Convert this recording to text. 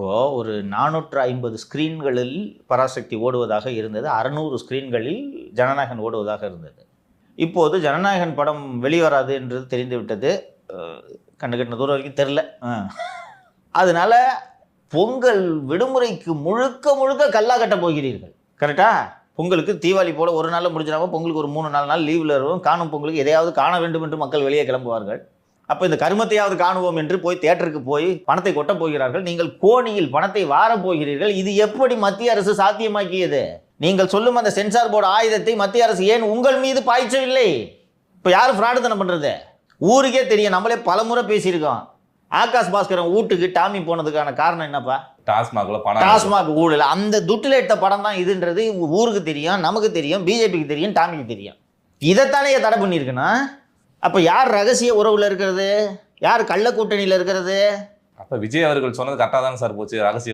இப்போது ஒரு 450 ஸ்க்ரீன்களில் பராசக்தி ஓடுவதாக இருந்தது, 600 ஸ்க்ரீன்களில் ஜனநாயகன் ஓடுவதாக இருந்தது. இப்போது ஜனநாயகன் படம் வெளிவராது என்றது தெரிந்து விட்டது. கண்ணு கட்டின தூரம் வரைக்கும் தெரில. அதனால பொங்கல் விடுமுறைக்கு முழுக்க முழுக்க கல்லா கட்ட போகிறீர்கள். கரெக்டா? பொங்கலுக்கு தீபாவளி போல ஒரு நாளில் முடிஞ்சிடாமல் பொங்கலுக்கு ஒரு 3-4 நாள் லீவில் இருக்கும். காணும் பொங்கலுக்கு எதையாவது காண வேண்டும் என்று மக்கள் வெளியே கிளம்புவார்கள். அப்போ இந்த கருமத்தையாவது காணுவோம் என்று போய் தியேட்டருக்கு போய் பணத்தை கொட்ட போகிறார்கள். நீங்கள் கோணியில் பணத்தை வாரப் போகிறீர்கள். இது எப்படி மத்திய அரசு சாத்தியமாக்கியது? நீங்கள் சொல்லும் அந்த சென்சார் போர்டு ஆயுதத்தை மத்திய அரசு ஏன் உங்கள் மீது பாய்ச்சவில்லை? இப்போ யார் ஃப்ராடுத்தனம் பண்ணுறது? ஊருக்கே தெரியும். நம்மளே பலமுறை பேசியிருக்கோம். ஆகாஷ் பாஸ்கரன் வீட்டுக்கு டாமி போனதுக்கான காரணம் என்னப்பா? டாஸ்மாக் ஊழல். அந்த துட்டில் எடுத்த படம் தான் இதுன்றது ஊருக்கு தெரியும், நமக்கு தெரியும், பிஜேபிக்கு தெரியும், டாமிக்கு தெரியும். இதைத்தானே தடை பண்ணியிருக்கணும். அப்போ யார் ரகசிய உறவில் இருக்கிறது? யார் கள்ள கூட்டணியில் இருக்கிறது? அப்போ விஜய் அவர்கள் சொன்னது கரெக்டாக தானே சார் போச்சு. ரகசிய